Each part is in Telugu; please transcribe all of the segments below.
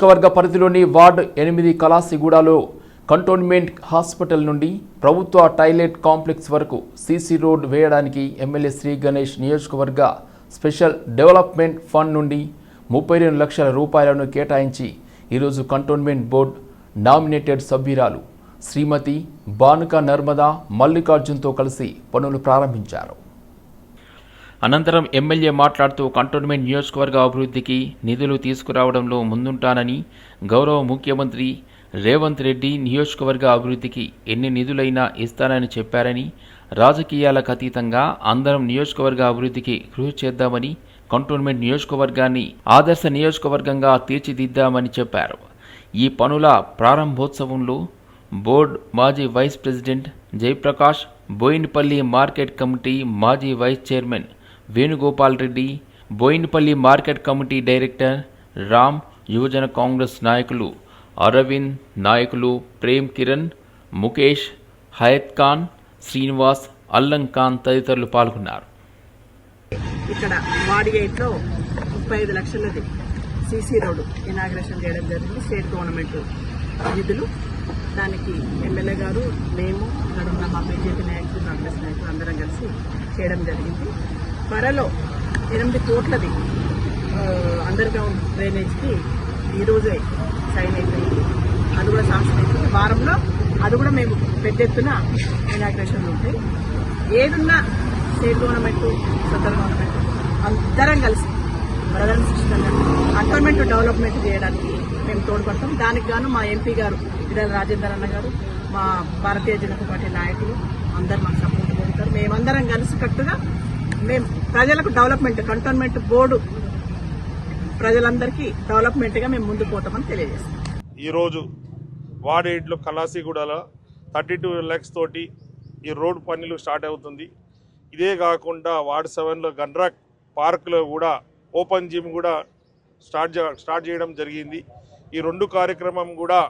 నియోజకవర్గ పరిధిలోని వార్డు 8 కలాసిగూడలో కంటోన్మెంట్ హాస్పిటల్ నుండి ప్రభుత్వ టాయిలెట్ కాంప్లెక్స్ వరకు సీసీ రోడ్ వేయడానికి ఎమ్మెల్యే శ్రీ గణేష్ నియోజకవర్గ స్పెషల్ డెవలప్మెంట్ ఫండ్ నుండి 32 లక్షల రూపాయలను కేటాయించి ఈరోజు కంటోన్మెంట్ బోర్డు నామినేటెడ్ సభ్యురాలు శ్రీమతి బానుక నర్మదా మల్లికార్జున్తో కలిసి పనులు ప్రారంభించారు. అనంతరం ఎమ్మెల్యే మాట్లాడుతూ కంటోన్మెంట్ నియోజకవర్గ అభివృద్ధికి నిధులు తీసుకురావడంలో ముందుంటానని, గౌరవ ముఖ్యమంత్రి రేవంత్ రెడ్డి నియోజకవర్గ అభివృద్ధికి ఎన్ని నిధులైనా ఇస్తానని చెప్పారని, రాజకీయాలకు అతీతంగా అందరం నియోజకవర్గ అభివృద్ధికి కృషి చేద్దామని, కంటోన్మెంట్ నియోజకవర్గాన్ని ఆదర్శ నియోజకవర్గంగా తీర్చిదిద్దామని చెప్పారు. ఈ పనుల ప్రారంభోత్సవంలో బోర్డు మాజీ vice president Jayaprakash, Boinapalli market committee మాజీ vice chairman Venugopal Reddy, Boinapalli market committee director Ram, యువజన కాంగ్రెస్ నాయకులు అరవింద్, నాయకులు ప్రేమ్ కిరణ్, ముఖేష్, హయత్ ఖాన్, శ్రీనివాస్, అల్లం ఖాన్ తదితరులు పాల్గొన్నారు. ఇక్కడ వార్డ్ 8లో 35 లక్షలది సీసీ రోడ్డు ఇనాగ్రేషన్ చేయడం జరిగింది. స్టేట్ గవర్నమెంట్ నిధులు. దానికి ఎమ్మెల్యే గారు, మేము, ఇక్కడ ఉన్న మా బీజేపీ నాయకులు, కాంగ్రెస్ నాయకులు అందరం కలిసి చేయడం జరిగింది. త్వరలో 8 కోట్లది అండర్ గ్రౌండ్ డ్రైనేజ్కి ఈరోజే సైన్ అయిపోయింది. అది కూడా శాంక్షన్ అయిపోయింది. వారంలో అది కూడా మేము పెద్ద ఎత్తున ఇనాగ్రేషన్లు ఉంటాయి. ఏదున్నా స్టేట్ గవర్నమెంట్, సెంట్రల్ గవర్నమెంట్ అందరం కలిసి బ్రదర్ సిస్టర్గా కంటోన్మెంట్ డెవలప్మెంట్ చేయడానికి మేము తోడ్పడతాం. దానికి గాను మా ఎంపీ గారు ఈటల రాజేందర్ అన్న గారు, మా భారతీయ జనతా పార్టీ నాయకులు అందరు మాకు సపోర్ట్ కొడతారు. మేమందరం కలిసికట్టుగా మేము ప్రజలకు డెవలప్మెంట్, కంటోన్మెంట్ బోర్డు ప్రజలందరికీ డెవలప్మెంట్గా మేము ముందుకు పోతామని తెలియజేస్తాం. ఈరోజు వార్డ్ 8లో కలాసిగూడలో 32 lakhs తోటి ఈ రోడ్డు పనులు స్టార్ట్ అవుతుంది. ఇదే కాకుండా వార్డ్ 7లో గండ్రా పార్కులో కూడా ఓపెన్ జిమ్ కూడా స్టార్ట్ చేయడం జరిగింది. ఈ 2 కార్యక్రమం కూడా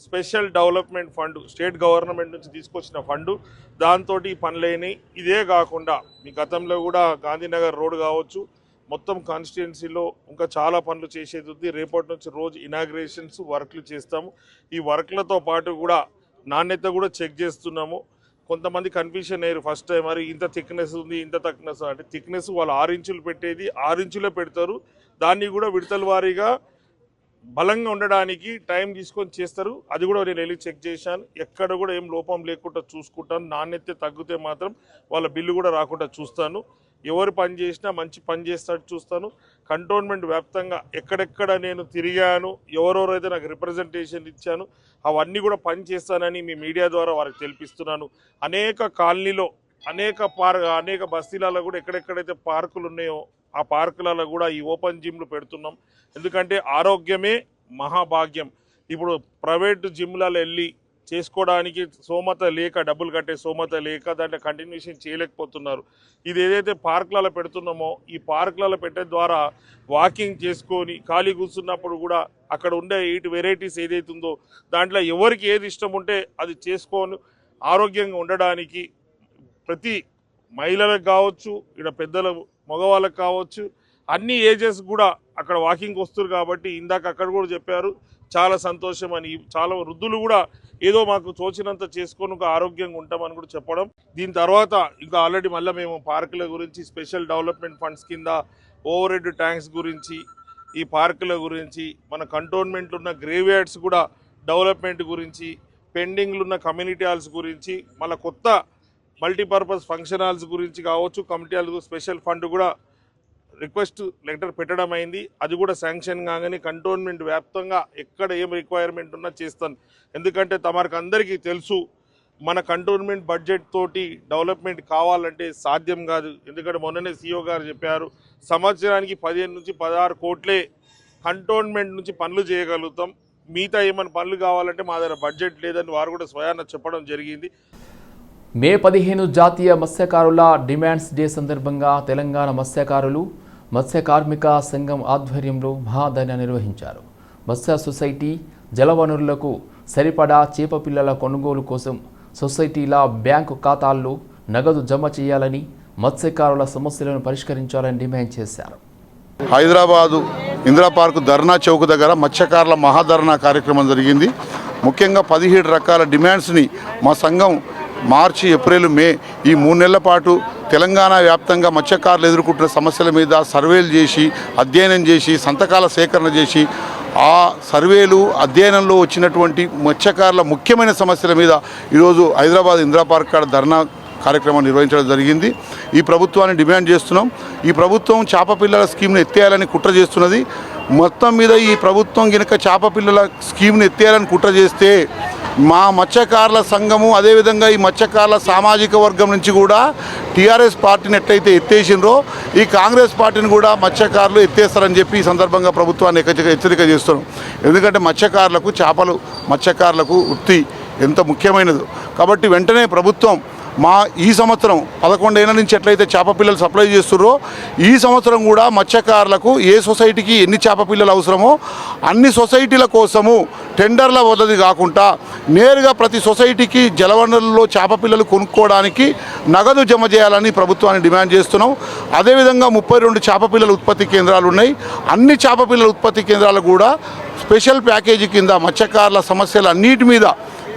special development fund, state government నుంచి తీసుకొచ్చిన ఫండు, దాంతో పనులైనవి. ఇదే కాకుండా మీ గతంలో కూడా గాంధీనగర్ రోడ్ కావచ్చు, మొత్తం కాన్స్టిట్యున్సీలో ఇంకా చాలా పనులు చేసేది ఉంది. రేపటి నుంచి రోజు ఇనాగ్రేషన్స్ వర్క్లు చేస్తాము. ఈ వర్క్లతో పాటు కూడా నాణ్యత కూడా చెక్ చేస్తున్నాము. కొంతమంది కన్ఫ్యూషన్ అయ్యారు ఫస్ట్ టైం, మరి ఇంత థిక్నెస్ ఉంది, ఇంత థిక్నెస్ అంటే థిక్నెస్ వాళ్ళు 6 ఇంచులు పెట్టేది 6 ఇంచులే పెడతారు. దాన్ని కూడా విడతల వారీగా బలంగా ఉండడానికి టైం తీసుకొని చేస్తారు. అది కూడా నేను వెళ్ళి చెక్ చేశాను. ఎక్కడ కూడా ఏం లోపం లేకుండా చూసుకుంటాను. నాణ్యత తగ్గితే మాత్రం వాళ్ళ బిల్లు కూడా రాకుండా చూస్తాను. ఎవరు పని చేసినా మంచి పని చేస్తాడు చూస్తాను. కంటోన్మెంట్ వ్యాప్తంగా ఎక్కడెక్కడ నేను తిరిగాను, ఎవరెవరైతే నాకు రిప్రజెంటేషన్ ఇచ్చాను, అవన్నీ కూడా పని చేస్తానని మీ మీడియా ద్వారా వారికి తెలిపిస్తున్నాను. అనేక కాలనీలో, అనేక బస్తీలలో కూడా ఎక్కడెక్కడైతే పార్కులు ఉన్నాయో ఆ పార్కులలో కూడా ఈ ఓపెన్ జిమ్లు పెడుతున్నాం. ఎందుకంటే ఆరోగ్యమే మహాభాగ్యం. ఇప్పుడు ప్రైవేట్ జిమ్లలో వెళ్ళి చేసుకోవడానికి సోమత లేక, డబ్బులు కట్టే సోమత లేక దాంట్లో కంటిన్యూషన్ చేయలేకపోతున్నారు. ఇది ఏదైతే పార్కులలో పెడుతున్నామో ఈ పార్కులలో పెట్టే ద్వారా వాకింగ్ చేసుకొని ఖాళీ కూర్చున్నప్పుడు కూడా అక్కడ ఉండే 8 వెరైటీస్ ఏదైతే ఉందో దాంట్లో ఎవరికి ఏది ఇష్టం ఉంటే అది చేసుకొని ఆరోగ్యంగా ఉండడానికి ప్రతి మహిళలకు కావచ్చు, ఇక్కడ పెద్దల మగవాళ్ళకు కావచ్చు, అన్ని ఏజెస్ కూడా అక్కడ వాకింగ్ వస్తారు. కాబట్టి ఇందాక అక్కడ కూడా చెప్పారు, చాలా సంతోషం అని. చాలా వృద్ధులు కూడా ఏదో మాకు తోచినంత చేసుకొని ఒక ఆరోగ్యంగా ఉంటామని కూడా చెప్పడం. దీని తర్వాత ఇంకా ఆల్రెడీ మళ్ళీ మేము పార్కుల గురించి, స్పెషల్ డెవలప్మెంట్ ఫండ్స్ కింద ఓవర్ హెడ్ ట్యాంక్స్ గురించి, ఈ పార్కుల గురించి, మన కంటోన్మెంట్లో ఉన్న గ్రేవ్యార్డ్స్ కూడా డెవలప్మెంట్ గురించి, పెండింగ్లు ఉన్న కమ్యూనిటీ హాల్స్ గురించి, మళ్ళీ కొత్త మల్టీపర్పస్ ఫంక్షన్ హాల్స్ గురించి కావచ్చు, కమిటీ హాల్స్ స్పెషల్ ఫండ్ కూడా రిక్వెస్ట్ లెటర్ పెట్టడం అయింది. అది కూడా శాంక్షన్ కాగానే కంటోన్మెంట్ వ్యాప్తంగా ఎక్కడ ఏం రిక్వైర్మెంట్ ఉన్నా చేస్తాను. ఎందుకంటే తమకు అందరికీ తెలుసు, మన కంటోన్మెంట్ బడ్జెట్ తోటి డెవలప్మెంట్ కావాలంటే సాధ్యం కాదు. ఎందుకంటే మొన్ననే సీఓ గారు చెప్పారు, సంవత్సరానికి 15 నుంచి 16 కోట్లే కంటోన్మెంట్ నుంచి పనులు చేయగలుగుతాం. మిగతా ఏమైనా పనులు కావాలంటే మా దగ్గర బడ్జెట్ లేదని వారు కూడా స్వయాన చెప్పడం జరిగింది. మే 15 జాతీయ మత్స్యకారుల డిమాండ్స్ డే సందర్భంగా తెలంగాణ మత్స్యకారులు, మత్స్య కార్మిక సంఘం ఆధ్వర్యంలో మహాధర్నా నిర్వహించారు. మత్స్య సొసైటీ జలవనరులకు సరిపడా చేప పిల్లల కొనుగోలు కోసం సొసైటీల బ్యాంకు ఖాతాల్లో నగదు జమ చేయాలని, మత్స్యకారుల సమస్యలను పరిష్కరించాలని డిమాండ్ చేశారు. హైదరాబాదు ఇందిరా పార్కు ధర్నా చౌక్ దగ్గర మత్స్యకారుల మహాధర్నా కార్యక్రమం జరిగింది. ముఖ్యంగా 17 రకాల డిమాండ్స్ని మా సంఘం మార్చి, ఏప్రిల్, మే ఈ 3 నెలల పాటు తెలంగాణ వ్యాప్తంగా మత్స్యకారులు ఎదుర్కొంటున్న సమస్యల మీద సర్వేలు చేసి, అధ్యయనం చేసి, సంతకాల సేకరణ చేసి, ఆ సర్వేలు అధ్యయనంలో వచ్చినటువంటి మత్స్యకారుల ముఖ్యమైన సమస్యల మీద ఈరోజు హైదరాబాద్ ఇందిరా పార్క్ కాడ ధర్నా కార్యక్రమం నిర్వహించడం జరిగింది. ఈ ప్రభుత్వాన్ని డిమాండ్ చేస్తున్నాం. ఈ ప్రభుత్వం చేప పిల్లల స్కీమ్ను ఎత్తేయాలని కుట్ర చేస్తున్నది. మొత్తం మీద ఈ ప్రభుత్వం కనుక చేప పిల్లల స్కీమ్ను ఎత్తేయాలని కుట్ర చేస్తే మా మత్స్యకారుల సంఘము, అదేవిధంగా ఈ మత్స్యకారుల సామాజిక వర్గం నుంచి కూడా టీఆర్ఎస్ పార్టీని ఎట్లయితే ఎత్తేసిండ్రో ఈ కాంగ్రెస్ పార్టీని కూడా మత్స్యకారులు ఎత్తేస్తారని చెప్పి ఈ సందర్భంగా ప్రభుత్వాన్ని హెచ్చరిక చేస్తున్నాం. ఎందుకంటే మత్స్యకారులకు వృత్తి ఎంత ముఖ్యమైనదో. కాబట్టి వెంటనే ప్రభుత్వం ఈ సంవత్సరం 11 ఏళ్ల నుంచి ఎట్లయితే చేప పిల్లలు సప్లై చేస్తున్నారో ఈ సంవత్సరం కూడా మత్స్యకారులకు ఏ సొసైటీకి ఎన్ని చేప పిల్లలు అవసరమో అన్ని సొసైటీల కోసము టెండర్ల వద్దది కాకుండా నేరుగా ప్రతి సొసైటీకి జలవనరుల్లో చేప పిల్లలు కొనుక్కోవడానికి నగదు జమ చేయాలని ప్రభుత్వాన్ని డిమాండ్ చేస్తున్నాం. అదేవిధంగా 32 చేప పిల్లల ఉత్పత్తి కేంద్రాలు ఉన్నాయి. అన్ని చేప పిల్లల ఉత్పత్తి కేంద్రాలు కూడా స్పెషల్ ప్యాకేజీ కింద మత్స్యకారుల సమస్యలు అన్నిటి మీద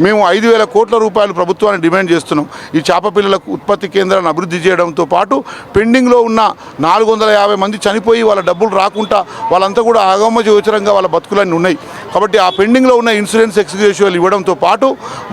మేము 5,000 కోట్ల రూపాయలు ప్రభుత్వాన్ని డిమాండ్ చేస్తున్నాం. ఈ చేప పిల్లలకు ఉత్పత్తి కేంద్రాలను అభివృద్ధి చేయడంతో పాటు పెండింగ్లో ఉన్న 450 మంది చనిపోయి వాళ్ళ డబ్బులు రాకుండా వాళ్ళంతా కూడా ఆగమగోచరంగా వాళ్ళ బతుకులన్నీ ఉన్నాయి. కాబట్టి ఆ పెండింగ్లో ఉన్న ఇన్సూరెన్స్ ఎక్స్గ్రేషియోలు ఇవ్వడంతో పాటు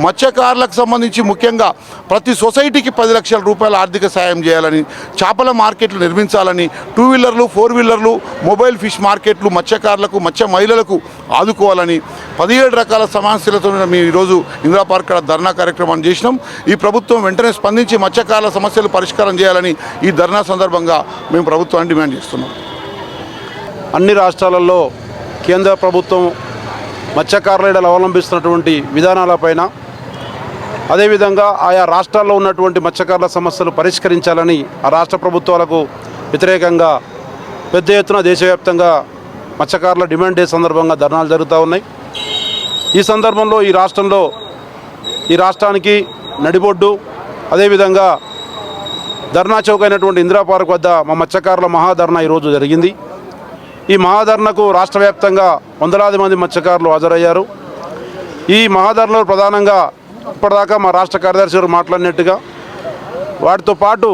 మత్స్యకారులకు సంబంధించి ముఖ్యంగా ప్రతి సొసైటీకి 10 లక్షల రూపాయల ఆర్థిక సాయం చేయాలని, చేపల మార్కెట్లు నిర్మించాలని, 2 వీలర్లు 4 వీలర్లు మొబైల్ ఫిష్ మార్కెట్లు మత్స్యకారులకు, మత్స్య మహిళలకు ఆదుకోవాలని 17 రకాల సమస్యలతో మేము ఈరోజు ఇందిరా పార్క్ కాడ ధర్నా కార్యక్రమాన్ని చేసినాం. ఈ ప్రభుత్వం వెంటనే స్పందించి మత్స్యకారుల సమస్యలు పరిష్కారం చేయాలని ఈ ధర్నా సందర్భంగా మేము ప్రభుత్వాన్ని డిమాండ్ చేస్తున్నాం. అన్ని రాష్ట్రాలలో కేంద్ర ప్రభుత్వం మత్స్యకారుల అవలంబిస్తున్నటువంటి విధానాలపైన, అదేవిధంగా ఆయా రాష్ట్రాల్లో ఉన్నటువంటి మత్స్యకారుల సమస్యలు పరిష్కరించాలని ఆ రాష్ట్ర ప్రభుత్వాలకు వ్యతిరేకంగా పెద్ద ఎత్తున దేశవ్యాప్తంగా మత్స్యకారుల డిమాండ్ డే సందర్భంగా ధర్నాలు జరుగుతూ ఉన్నాయి. ఈ సందర్భంలో ఈ రాష్ట్రానికి నడిబొడ్డు, అదేవిధంగా ధర్నా చౌక్ అయినటువంటి ఇందిరా పార్క్ వద్ద మా మత్స్యకారుల మహాధర్నా ఈరోజు జరిగింది. ఈ మహాధర్నాకు రాష్ట్ర వ్యాప్తంగా వందలాది మంది మత్స్యకారులు హాజరయ్యారు. ఈ మహాధర్నాలో ప్రధానంగా ఇప్పటిదాకా మా రాష్ట్ర కార్యదర్శి గారు మాట్లాడినట్టుగా వాటితో పాటు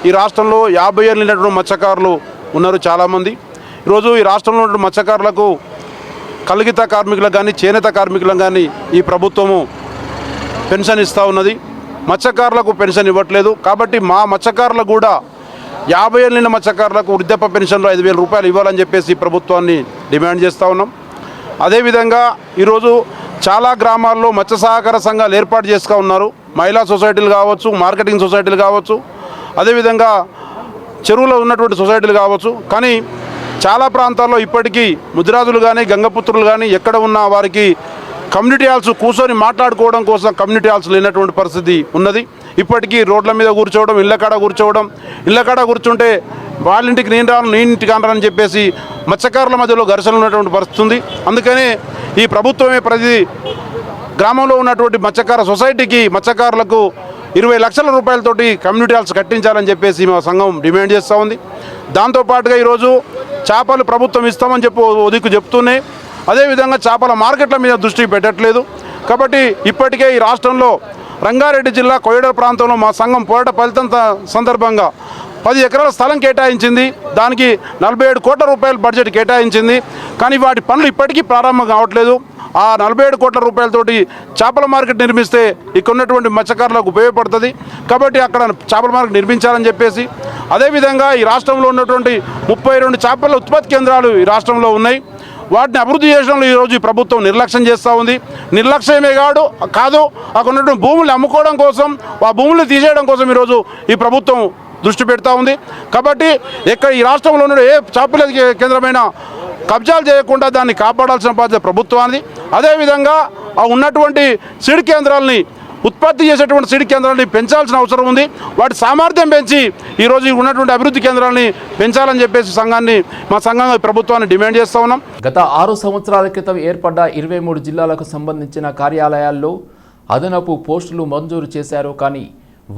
ఈ రాష్ట్రంలో 50 ఏళ్ళు నిండినటువంటి మత్స్యకారులు ఉన్నారు చాలామంది. ఈరోజు ఈ రాష్ట్రంలో ఉన్న మత్స్యకారులకు, కల్గిత కార్మికులకు కానీ, చేనేత కార్మికులకు కానీ ఈ ప్రభుత్వము పెన్షన్ ఇస్తూ ఉన్నది. మత్స్యకారులకు పెన్షన్ ఇవ్వట్లేదు. కాబట్టి మా మత్స్యకారులకు కూడా 50 ఏళ్ళ నిండిన మత్స్యకారులకు వృద్ధాప్య పెన్షన్లో 5,000 రూపాయలు ఇవ్వాలని చెప్పేసి ప్రభుత్వాన్ని డిమాండ్ చేస్తూ ఉన్నాం. అదేవిధంగా ఈరోజు చాలా గ్రామాల్లో మత్స్య సహకార సంఘాలు ఏర్పాటు చేసుకు ఉన్నారు. మహిళా సొసైటీలు కావచ్చు, మార్కెటింగ్ సొసైటీలు కావచ్చు, అదేవిధంగా చెరువులో ఉన్నటువంటి సొసైటీలు కావచ్చు. కానీ చాలా ప్రాంతాల్లో ఇప్పటికీ ముదిరాజులు కానీ, గంగపుత్రులు కానీ ఎక్కడ ఉన్నా వారికి కమ్యూనిటీ హాల్స్ కూర్చొని మాట్లాడుకోవడం కోసం కమ్యూనిటీ హాల్స్ లేనటువంటి పరిస్థితి ఉన్నది. ఇప్పటికీ రోడ్ల మీద కూర్చోవడం, ఇళ్ళ కాడ కూర్చుంటే వాళ్ళ ఇంటికి నేను రాను, నీ ఇంటికి అనరాని చెప్పేసి మత్స్యకారుల మధ్యలో ఘర్షణలు ఉన్నటువంటి పరిస్థితి ఉంది. అందుకనే ఈ ప్రభుత్వమే ప్రతి గ్రామంలో ఉన్నటువంటి మత్స్యకార సొసైటీకి మత్స్యకారులకు 20 లక్షల రూపాయలతోటి కమ్యూనిటీ హాల్స్ కట్టించాలని చెప్పేసి మా సంఘం డిమాండ్ చేస్తూ ఉంది. దాంతోపాటుగా ఈరోజు చేపలు ప్రభుత్వం ఇస్తామని ఒదిక్కు చెప్తూనే అదేవిధంగా చేపల మార్కెట్ల మీద దృష్టి పెట్టట్లేదు. కాబట్టి ఇప్పటికే ఈ రాష్ట్రంలో రంగారెడ్డి జిల్లా కోయడ ప్రాంతంలో మా సంఘం పోరాట ఫలితం సందర్భంగా 10 ఎకరాల స్థలం కేటాయించింది. దానికి 47 కోట్ల రూపాయల బడ్జెట్ కేటాయించింది. కానీ వాటి పనులు ఇప్పటికీ ప్రారంభం కావట్లేదు. ఆ 47 కోట్ల రూపాయలతోటి చేపల మార్కెట్ నిర్మిస్తే ఇక్కడ ఉన్నటువంటి మత్స్యకారులకు ఉపయోగపడుతుంది. కాబట్టి అక్కడ చేపల మార్కెట్ నిర్మించాలని చెప్పేసి, అదేవిధంగా ఈ రాష్ట్రంలో ఉన్నటువంటి 32 చేపల ఉత్పత్తి కేంద్రాలు ఈ రాష్ట్రంలో ఉన్నాయి. వాటిని అభివృద్ధి చేయడంలో ఈరోజు ఈ ప్రభుత్వం నిర్లక్ష్యం చేస్తూ ఉంది. నిర్లక్ష్యమే కాదు అక్కడ ఉన్నటువంటి భూములు అమ్ముకోవడం కోసం, ఆ భూములు తీసేయడం కోసం ఈరోజు ఈ ప్రభుత్వం దృష్టి పెడతా ఉంది. కాబట్టి ఇక్కడ ఈ రాష్ట్రంలో ఉన్న ఏ చేపల కేంద్రమైన కబ్జాలు చేయకుండా దాన్ని కాపాడాల్సిన బాధ్యత ప్రభుత్వాన్ని. అదేవిధంగా ఆ ఉన్నటువంటి సీడ్ కేంద్రాలని, ఉత్పత్తి చేసేటువంటి సీడ్ కేంద్రాలని పెంచాల్సిన అవసరం ఉంది. వాటి సామర్థ్యం పెంచి ఈరోజు ఉన్నటువంటి అభివృద్ధి కేంద్రాలని పెంచాలని చెప్పేసి మా సంఘంగా ప్రభుత్వాన్ని డిమాండ్ చేస్తూ ఉన్నాం. గత 6 సంవత్సరాల క్రితం ఏర్పడ్డ 23 జిల్లాలకు సంబంధించిన కార్యాలయాల్లో అదనపు పోస్టులు మంజూరు చేశారు. కానీ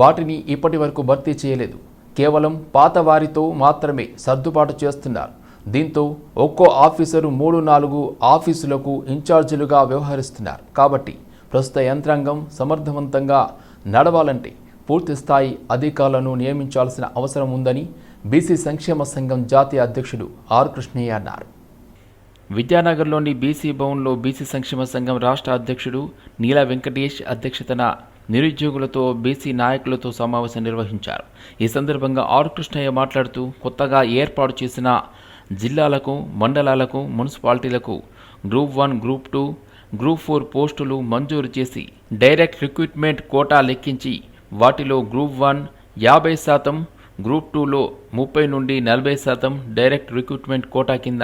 వాటిని ఇప్పటి వరకు భర్తీ చేయలేదు. కేవలం పాత వారితో మాత్రమే సర్దుబాటు చేస్తున్నారు. దీంతో ఒక్కో ఆఫీసరు 3-4 ఆఫీసులకు ఇన్ఛార్జీలుగా వ్యవహరిస్తున్నారు. కాబట్టి ప్రస్తుత యంత్రాంగం సమర్థవంతంగా నడవాలంటే పూర్తి స్థాయి అధికారులను నియమించాల్సిన అవసరం ఉందని బీసీ సంక్షేమ సంఘం జాతీయ అధ్యక్షుడు ఆర్ కృష్ణయ్య అన్నారు. విద్యానగర్లోని బీసీ భవన్లో బీసీ సంక్షేమ సంఘం రాష్ట్ర అధ్యక్షుడు నీల వెంకటేష్ అధ్యక్షతన నిరుద్యోగులతో బీసీ నాయకులతో సమావేశం నిర్వహించారు. ఈ సందర్భంగా ఆర్ కృష్ణయ్య మాట్లాడుతూ కొత్తగా ఏర్పాటు చేసిన జిల్లాలకు, మండలాలకు, మున్సిపాలిటీలకు గ్రూప్ 1, గ్రూప్ 2, గ్రూప్ 4 పోస్టులు మంజూరు చేసి డైరెక్ట్ రిక్రూట్మెంట్ కోటా లెక్కించి వాటిలో గ్రూప్ 1 50%, గ్రూప్ 2లో 30 నుండి 40% డైరెక్ట్ రిక్రూట్మెంట్ కోటా కింద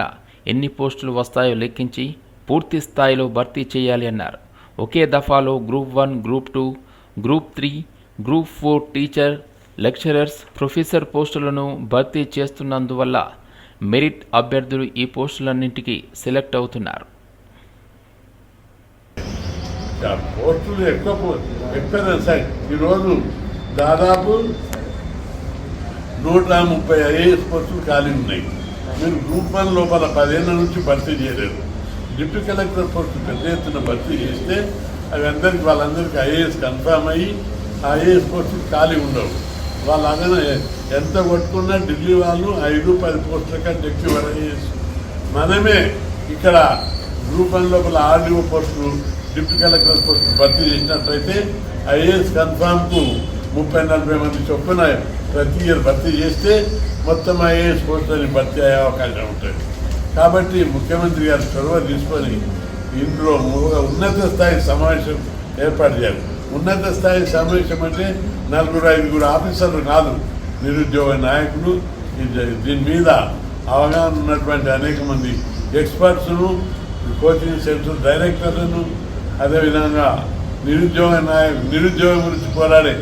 ఎన్ని పోస్టులు వస్తాయో లెక్కించి పూర్తి స్థాయిలో భర్తీ చేయాలి అన్నారు. ఒకే దఫాలో group 1, group 2, group 3, group 4 teacher, lecturers, professor పోస్టులను భర్తీ చేస్తున్నందువల్ల మెరిట్ అభ్యర్థులు ఈ పోస్టులన్నింటికీ సెలెక్ట్ అవుతున్నారు. పోస్టులు ఎక్కువ సార్. ఈరోజు దాదాపు 130 ఐఏఎస్ పోస్టులు ఖాళీ ఉన్నాయి. మీరు గ్రూప్ 1 లోపల 10 ఏళ్ళ నుంచి భర్తీ చేయలేదు. డిప్యూటీ కలెక్టర్ పోస్టు పెద్ద ఎత్తున భర్తీ చేస్తే అవి వాళ్ళందరికీ ఐఏఎస్ కన్ఫర్మ్ అయ్యి ఐఏఎస్ పోస్టులు ఖాళీ ఉండవు. వాళ్ళు అలాగే ఎంత కొట్టుకున్నా ఢిల్లీ వాళ్ళు 5-10 పోస్టుల కంటే ఎక్కువ ఐఏఎస్. మనమే ఇక్కడ గ్రూప్ 1 లోపల ఆర్డీఓ పోస్టులు, డిప్యూటీ కలెక్టర్ పోస్టులు భర్తీ చేసినట్లయితే ఐఏఎస్ కన్ఫామ్కు 30-40 మంది చొప్పున ప్రతి ఇయర్ భర్తీ చేస్తే మొత్తం ఐఏఎస్ పోస్టులని భర్తీ అయ్యే అవకాశం ఉంటుంది. కాబట్టి ముఖ్యమంత్రి గారు చొరవ తీసుకొని ఇందులో ఉన్నత స్థాయి సమావేశం ఏర్పాటు చేయాలి. ఉన్నత స్థాయి సమావేశం అంటే 4-5 ఆఫీసర్లు కాదు, నిరుద్యోగ నాయకులు, దీని మీద అవగాహన ఉన్నటువంటి అనేక మంది ఎక్స్పర్ట్స్ను, కోచింగ్ సెంటర్ డైరెక్టర్లను, అదేవిధంగా నిరుద్యోగం గురించి పోరాడే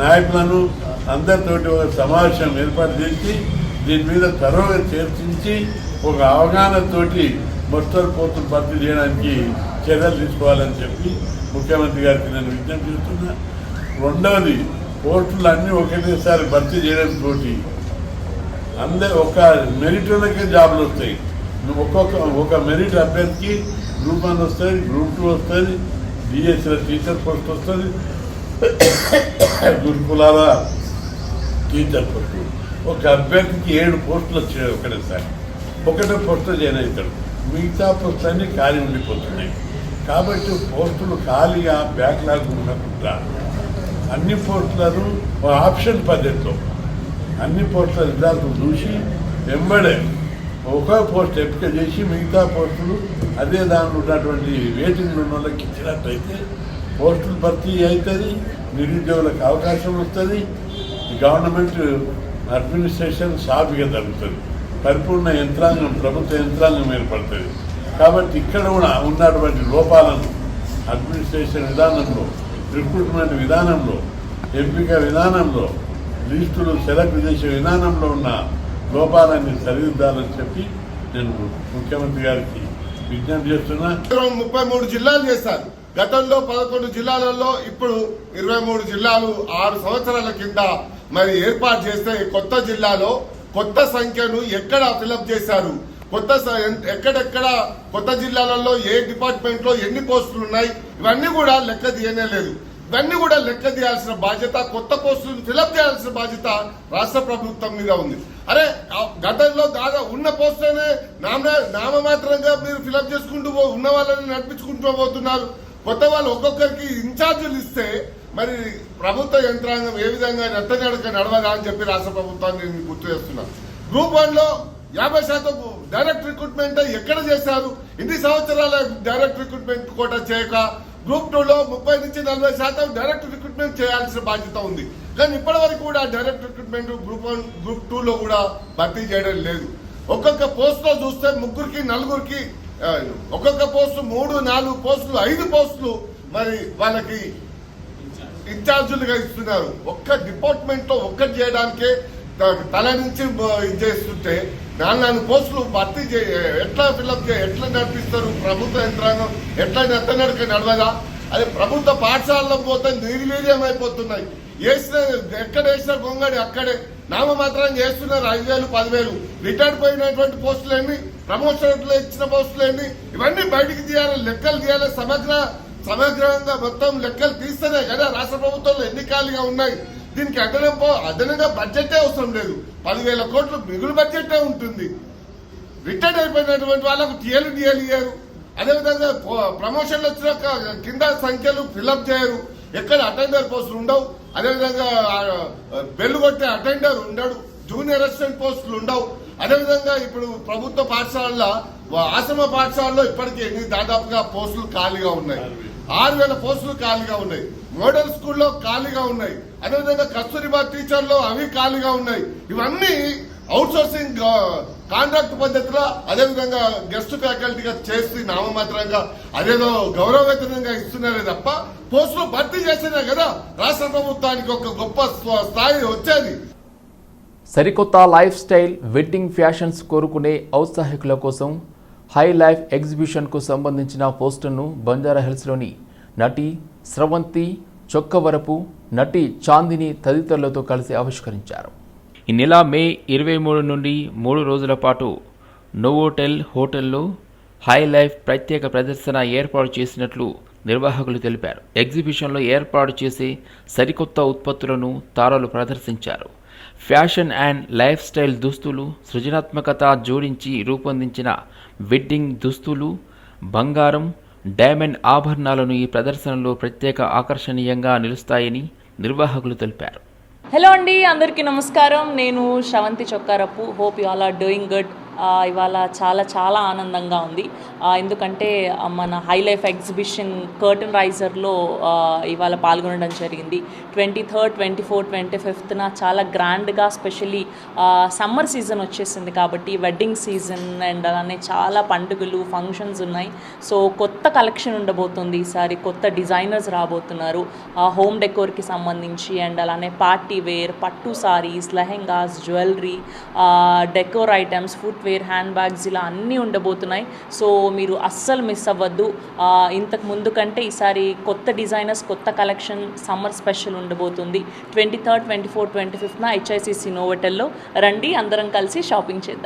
నాయకులను అందరితోటి ఒక సమావేశం ఏర్పాటు చేసి దీని మీద త్వరగా చర్చించి ఒక అవగాహనతోటి మొత్తం పోస్టులు భర్తీ చేయడానికి చర్యలు తీసుకోవాలని చెప్పి ముఖ్యమంత్రి గారికి నేను విజ్ఞప్తి చేస్తున్నా. రెండవది, పోస్టులు అన్నీ ఒకటేసారి భర్తీ చేయడంతో ఒక మెరిట్లకే జాబులు వస్తాయి. ఒక మెరిట్ అభ్యర్థికి గ్రూప్ 1 వస్తుంది, గ్రూప్ 2 వస్తుంది, డిఎస్సీల టీచర్ పోస్ట్ వస్తుంది, గురుకులాల టీచర్ పోస్టు. ఒక అభ్యర్థికి 7 పోస్టులు వచ్చాయి ఒకటేసారి. ఒకటే పోస్టు జాయిన్ అవుతాడు, మిగతా పోస్టులన్నీ ఖాళీ ఉండిపోతున్నాయి. కాబట్టి పోస్టులు ఖాళీగా బ్యాక్లాగ్ ఉండకుండా అన్ని పోస్టులను ఆప్షన్ పద్ధతిలో అన్ని పోస్టుల రిజల్ట్ చూసి వెంబడే ఒక పోస్ట్ ఎంపిక చేసి మిగతా పోస్టులు అదే దానిలో ఉన్నటువంటి వెయిటింగ్ ఉన్న వాళ్ళకి ఇచ్చినట్లయితే పోస్టులు భర్తీ అవుతుంది, నిరుద్యోగులకు అవకాశం వస్తుంది, గవర్నమెంట్ అడ్మినిస్ట్రేషన్ సాఫీగా జరుగుతుంది, పరిపూర్ణ యంత్రాంగం, ప్రభుత్వ యంత్రాంగం ఏర్పడుతుంది. కాబట్టి ఇక్కడ కూడా ఉన్నటువంటి లోపాలను అడ్మినిస్ట్రేషన్ విధానంలో, రిక్రూట్మెంట్ విధానంలో, ఎంపిక విధానంలో, లిస్టులు సెలెక్ట్ చేసే విధానంలో ఉన్న లోపాలన్నీ సరిదిద్దాలని చెప్పి నేను ముఖ్యమంత్రి గారికి విజ్ఞప్తి చేస్తున్నా. 33 జిల్లాలు చేశారు. గతంలో 11 జిల్లాలలో ఇప్పుడు 23 జిల్లాలు 6 సంవత్సరాల కింద మరి ఏర్పాటు చేస్తే కొత్త జిల్లాలో కొత్త సంఖ్యను ఎక్కడ ఫిలప్ చేశారు, ఎక్కడెక్కడ కొత్త జిల్లాలలో ఏ డిపార్ట్మెంట్ లో ఎన్ని పోస్టులు ఉన్నాయి, ఇవన్నీ కూడా లెక్క తీయనే లేదు. ఇవన్నీ కూడా లెక్క తీయాల్సిన బాధ్యత, కొత్త పోస్టులను ఫిలప్ చేయాల్సిన బాధ్యత రాష్ట్ర ప్రభుత్వం మీద ఉంది. అరే గతంలో దాదాపు ఉన్న పోస్టులనే నామమాత్రంగా మీరు ఫిలప్ చేసుకుంటూ ఉన్న వాళ్ళని నడిపించుకుంటూ పోతున్నారు. కొత్త వాళ్ళు ఒక్కొక్కరికి ఇన్ఛార్జీలు ఇస్తే మరి ప్రభుత్వ యంత్రాంగం ఏ విధంగా నెత్తనడక నడవదా అని చెప్పి రాష్ట్ర ప్రభుత్వాన్ని నేను గుర్తు చేస్తున్నాను. గ్రూప్ 1లో 50% డైరెక్ట్ రిక్రూట్మెంట్ ఎక్కడ చేశారు? ఇన్ని సంవత్సరాల డైరెక్ట్ రిక్రూట్మెంట్ కోటా చేయక గ్రూప్ 2లో 30 నుంచి 40% డైరెక్ట్ రిక్రూట్మెంట్ చేయాల్సిన బాధ్యత ఉంది. కానీ ఇప్పటి వరకు కూడా డైరెక్ట్ రిక్రూట్మెంట్ గ్రూప్ 1, గ్రూప్ 2లో కూడా భర్తీ చేయడం లేదు. ఒక్కొక్క పోస్ట్ లో చూస్తే 3-4 ఒక్కొక్క పోస్టు 3-4 పోస్టులు 5 పోస్టులు మరి వాళ్ళకి ఇన్ఛార్జీలుగా ఇస్తున్నారు. ఒక్క డిపార్ట్మెంట్ లో ఒక్కటి చేయడానికే తల నుంచి ఇది చేస్తుంటే 4 పోస్టులు భర్తీ ఎట్లా ఫిల్అప్ ఎట్లా నడిపిస్తారు? ప్రభుత్వ యంత్రాంగం ఎట్లా నెత్తనడక నడవదా? అది ప్రభుత్వ పాఠశాలలో పోతే నిర్వీర్యం అయిపోతున్నాయి. ఎక్కడ వేసిన గొంగడి అక్కడే నామమాత్రం చేస్తున్నారు. 5,000 10,000 రిటైర్డ్ పోయినటువంటి పోస్టులు ఎన్ని, ప్రమోషన్లు ఇచ్చిన పోస్టులు ఎన్ని, ఇవన్నీ బయటికి తీయాలి, లెక్కలు తీయాలి. సమగ్రంగా మొత్తం లెక్కలు తీస్తేనే కదా రాష్ట్ర ప్రభుత్వంలో ఎన్ని ఖాళీగా ఉన్నాయి. దీనికి అదనంగా బడ్జెటే అవసరం లేదు. 10,000 కోట్లు మిగులు బడ్జెటే ఉంటుంది. రిటైర్డ్ అయిపోయినటువంటి వాళ్ళకు టీఎలు ఇయ్యారు. అదేవిధంగా ప్రమోషన్లు వచ్చిన కింద సంఖ్యలు ఫిల్అప్ చేయరు. ఎక్కడ అటెండర్ పోస్టులు ఉండవు. అదేవిధంగా బెల్లు కొట్టే అటెండర్ ఉండడు. జూనియర్ అసిస్టెంట్ పోస్టులు ఉండవు. అదేవిధంగా ఇప్పుడు ప్రభుత్వ పాఠశాలల్లో ఆశ్రమ పాఠశాలలో ఇప్పటికీ దాదాపుగా పోస్టులు ఖాళీగా ఉన్నాయి. 6,000 పోస్టులు ఖాళీగా ఉన్నాయి. మోడల్ స్కూల్లో ఖాళీగా ఉన్నాయి. అదేవిధంగా కస్తూరిబా టీచర్లో అవి ఖాళీగా ఉన్నాయి. ఇవన్నీ అవుట్ సోర్సింగ్ కాంట్రాక్ట్ పద్ధతిలో అదేవిధంగా గెస్ట్ ఫ్యాకల్టీగా చేసి నామమాత్రంగా అదేదో గౌరవవేతనంగా ఇస్తున్నారే తప్ప పోస్టులు భర్తీ చేస్తేనే కదా రాష్ట్ర ప్రభుత్వానికి ఒక గొప్ప స్థాయి వచ్చేది. సరికొత్త లైఫ్ స్టైల్ వెడ్డింగ్ ఫ్యాషన్స్ కోరుకునే ఔత్సాహికుల కోసం హై లైఫ్ ఎగ్జిబిషన్కు సంబంధించిన పోస్టర్ను బంజారాహిల్స్లోని నటి స్రవంతి చొక్కవరపు, నటి చాందిని తదితరులతో కలిసి ఆవిష్కరించారు. ఈ నెల మే 23 నుండి 3 రోజుల పాటు నోవోటెల్ హోటల్లో హై లైఫ్ ప్రత్యేక ప్రదర్శన ఏర్పాటు చేసినట్లు నిర్వాహకులు తెలిపారు. ఎగ్జిబిషన్లో ఏర్పాటు చేసే సరికొత్త ఉత్పత్తులను తారలు ప్రదర్శించారు. ఫ్యాషన్ అండ్ లైఫ్ స్టైల్ దుస్తులు, సృజనాత్మకత జోడించి రూపొందించిన వెడ్డింగ్ దుస్తులు, బంగారం, డైమండ్ ఆభరణాలను ఈ ప్రదర్శనలో ప్రత్యేక ఆకర్షణీయంగా నిలుస్తాయని నిర్వాహకులు తెలిపారు. హలో అండి, అందరికీ నమస్కారం. నేను Sravanthi Chokkarapu. Hope you all are doing good. ఇవాళ చాలా ఆనందంగా ఉంది. ఎందుకంటే మన హై లైఫ్ ఎగ్జిబిషన్ కర్టన్ రైజర్లో ఇవాళ పాల్గొనడం జరిగింది. 23rd, 24th, 25th చాలా గ్రాండ్గా, స్పెషల్లీ సమ్మర్ సీజన్ వచ్చేసింది కాబట్టి వెడ్డింగ్ సీజన్ అండ్ అలానే చాలా పండుగలు ఫంక్షన్స్ ఉన్నాయి. సో కొత్త కలెక్షన్ ఉండబోతుంది. ఈసారి కొత్త డిజైనర్స్ రాబోతున్నారు హోమ్ డెకోర్కి సంబంధించి. అండ్ అలానే పార్టీ వేర్, పట్టు saris, lehengas, jewellery, decor items, footwear, hand bags ఇలా అన్నీ ఉండబోతున్నాయి. సో మీరు అస్సలు మిస్ అవ్వద్దు. ఇంతకు ముందు కంటే ఈసారి కొత్త డిజైనర్స్, కొత్త కలెక్షన్, సమ్మర్ స్పెషల్ ఉండబోతుంది. 23rd, 24th, 25th HICC నోవోటెల్లో రండి, అందరం కలిసి షాపింగ్ చేద్దాం.